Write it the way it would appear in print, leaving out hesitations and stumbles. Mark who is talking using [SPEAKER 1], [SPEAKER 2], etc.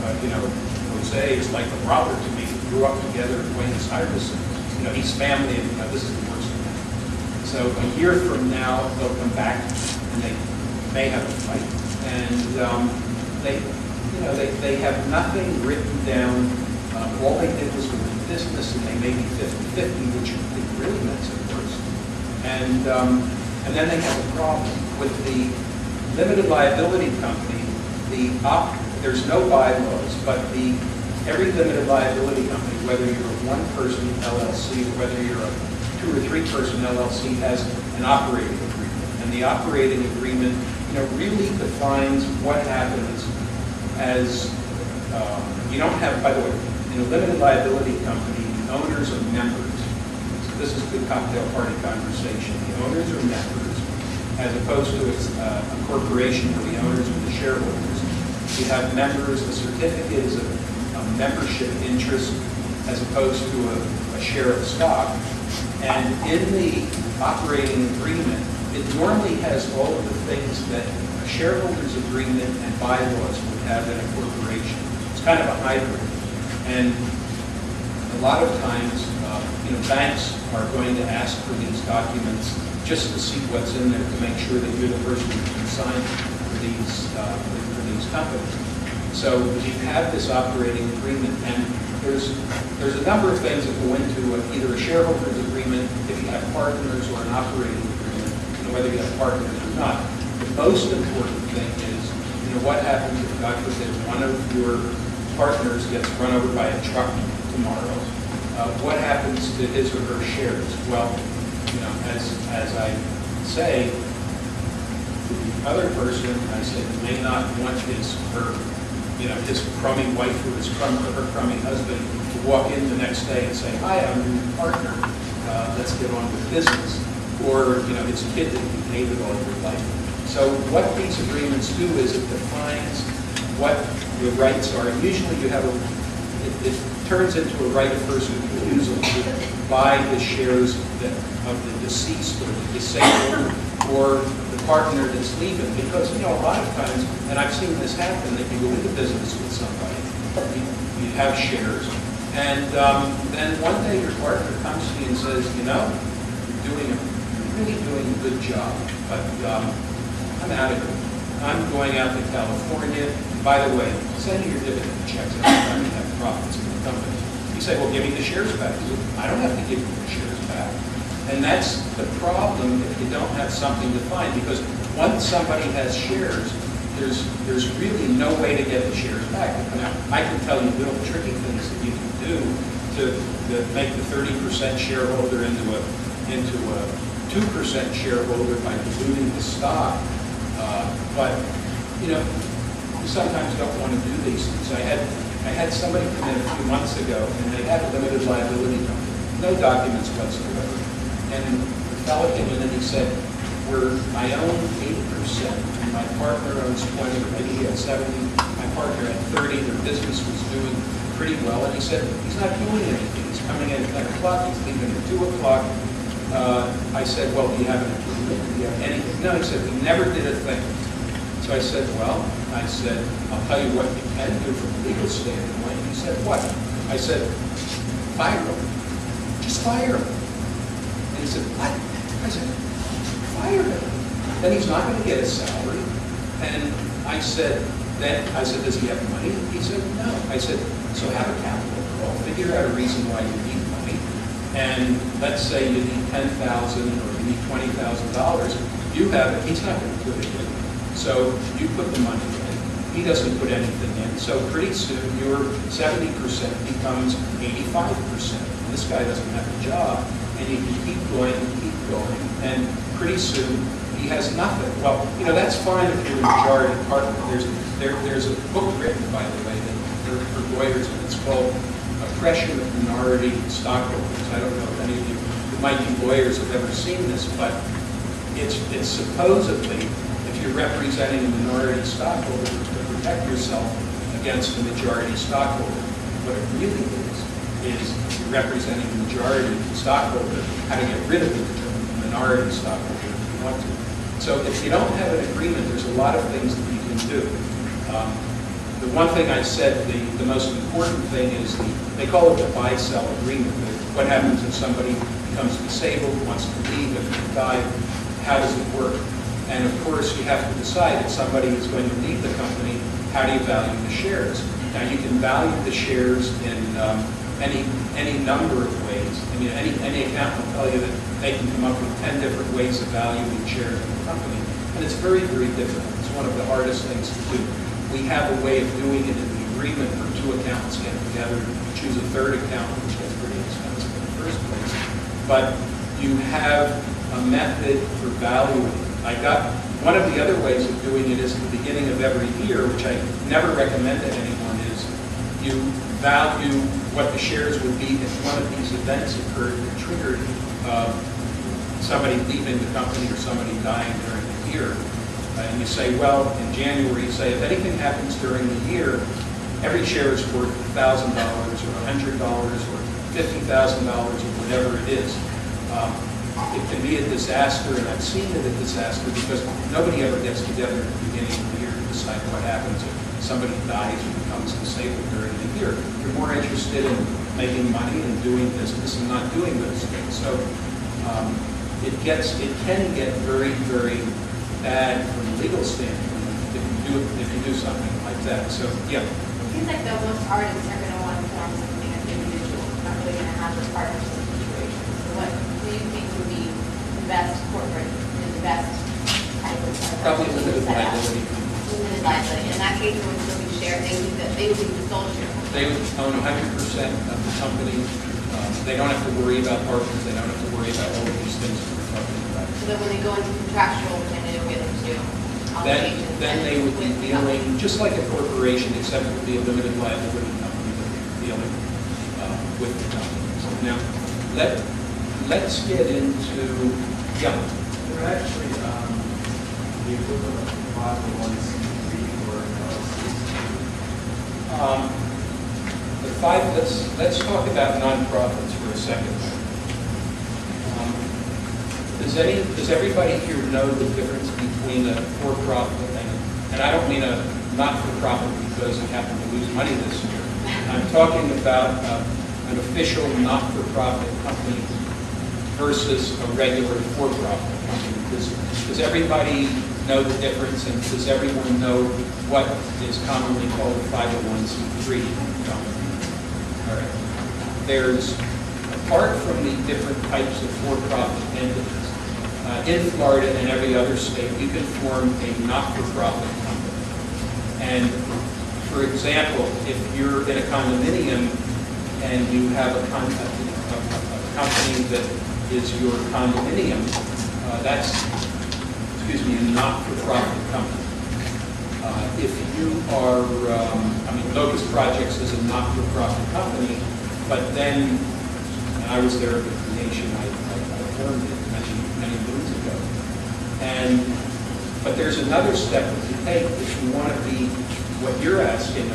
[SPEAKER 1] Jose is like a brother to me. We grew up together in Buenos Aires. He's family, and this is the worst of that. So a year from now, they'll come back, and they may have a fight. And they have nothing written down. All they did was go into business, and they may be 50-50, which it really makes it worse. And then they have a problem with the limited liability company. There's no bylaws, but every limited liability company, whether you're a one-person LLC or whether you're a 2- or 3-person LLC, has an operating agreement. And the operating agreement, really defines what happens as you don't have. By the way, in a limited liability company, the owners are members. So this is good cocktail party conversation. The owners are members, as opposed to a corporation where the owners are the shareholders. You have members. The certificate is a membership interest as opposed to a share of stock. And in the operating agreement, it normally has all of the things that a shareholders agreement and bylaws would have in a corporation. It's kind of a hybrid. And a lot of times, banks are going to ask for these documents just to see what's in there to make sure that you're the person who can sign for these companies. So you have this operating agreement, and there's a number of things that go into either a shareholders agreement if you have partners, or an operating agreement, whether you have partners or not. The most important thing is, what happens if, God forbid, one of your partners gets run over by a truck tomorrow? What happens to his or her shares? Well, as I say to the other person, I said, you may not want his crummy wife or her crummy husband to walk in the next day and say, hi, I'm your new partner, let's get on with business. Or, it's a kid that you hated all your life. So what these agreements do is it defines what your rights are. Usually you have it turns into a right of first refusal to buy the shares of the deceased or the disabled or the partner that's leaving. Because, a lot of times, and I've seen this happen, that you go into business with somebody, you have shares, and then one day your partner comes to you and says, you're really doing a good job, but I'm out of it. I'm going out to California. By the way, send me your dividend checks every time you have profits in the company. You say, well, give me the shares back. You say, I don't have to give you the shares back. And that's the problem if you don't have something defined, because once somebody has shares, there's really no way to get the shares back. Now, I can tell you little tricky things that you can do to make the 30% shareholder into a 2% shareholder by diluting the stock. But you sometimes don't want to do these things. I had somebody come in a few months ago, and they had a limited liability company, no documents whatsoever. And the fellow came in and he said, I own 80%, and my partner owns 20, or maybe he had 70, my partner had 30, their business was doing pretty well, and he said, he's not doing anything. He's coming in at 10 o'clock, he's leaving at 2 o'clock. I said, well, do you have an agreement? Do you have anything? No, he said, we never did a thing. So I said, well, I'll tell you what you can do from a legal standpoint. He said, what? I said, fire him. Just fire him. And he said, what? I said, fire him. Then he's not going to get a salary. And I said, does he have money? He said, no. I said, so have a capital call. Figure out a reason why you need money. And let's say you need $10,000 or you need $20,000. You have it. He's not going to put it in. So you put the money in. He doesn't put anything in. So pretty soon your 70% becomes 85%. And this guy doesn't have a job. And you can keep going and keep going. And pretty soon he has nothing. Well, that's fine if you're a majority partner. There's a book written, by the way, for lawyers, and it's called Oppression of Minority Stockholders. I don't know if any of you who might be lawyers have ever seen this, but it's supposedly, if you're representing a minority stockholder, to protect yourself against the majority stockholder. What it really is you're representing the majority stockholder, how to get rid of the minority stockholder if you want to. So if you don't have an agreement, there's a lot of things that you can do. the one thing I said, the most important thing is they call it the buy-sell agreement. What happens if somebody becomes disabled, wants to leave, if they die, how does it work? And of course, you have to decide if somebody is going to leave the company, how do you value the shares? Now, you can value the shares in any number of ways. I mean, any accountant will tell you that they can come up with 10 different ways of valuing shares in the company. And it's very, very difficult. It's one of the hardest things to do. We have a way of doing it in the agreement where two accountants get together, choose a third accountant, which gets pretty expensive in the first place. But you have a method for valuing. One of the other ways of doing it is at the beginning of every year, which I never recommend to anyone, is you value what the shares would be if one of these events occurred that triggered somebody leaving the company or somebody dying during the year. And you say, well, in January, you say, if anything happens during the year, every share is worth $1,000 or $100 or $50,000 or whatever it is. It can be a disaster, and I've seen it a disaster because nobody ever gets together at the beginning of the year to decide what happens if somebody dies or becomes disabled during the year. You're more interested in making money and doing business and not doing those things. So it can get very, very bad from a legal standpoint if you do something like that. So yeah.
[SPEAKER 2] It seems like though most artists are going to want to form something as individual, not really going to have a partnership situation. So what do you think would be the best corporate, the best type of
[SPEAKER 1] probably limited liability.
[SPEAKER 2] Limited liability. In that case, it would still be shared. They would be the sole shareholder.
[SPEAKER 1] They would own 100% of the company. They don't have to worry about partners. They don't have to worry about all of these things that we're talking about.
[SPEAKER 2] So that when they go into contractual and they don't get into obligations,
[SPEAKER 1] then they would be dealing just like a corporation, except it would be a limited liability company that would be dealing with the company. So now, let's get into, yeah.
[SPEAKER 3] They're actually the equivalent of 501c3 or
[SPEAKER 1] Let's talk about nonprofits for a second. Does everybody here know the difference between a for-profit and I don't mean a not-for-profit because we happen to lose money this year. I'm talking about an official not-for-profit company versus a regular for-profit company. Does everybody know the difference, and does everyone know what is commonly called a 501c3 company? All right. There's, apart from the different types of for-profit entities, in Florida and every other state, you can form a not-for-profit company. And for example, if you're in a condominium and you have a company that is your condominium, that's, a not-for-profit company. If you are, Locust Projects is a not-for-profit company, but then, and I was there at the creation, I formed it many moons ago. But there's another step that you take if you want to be what you're asking, a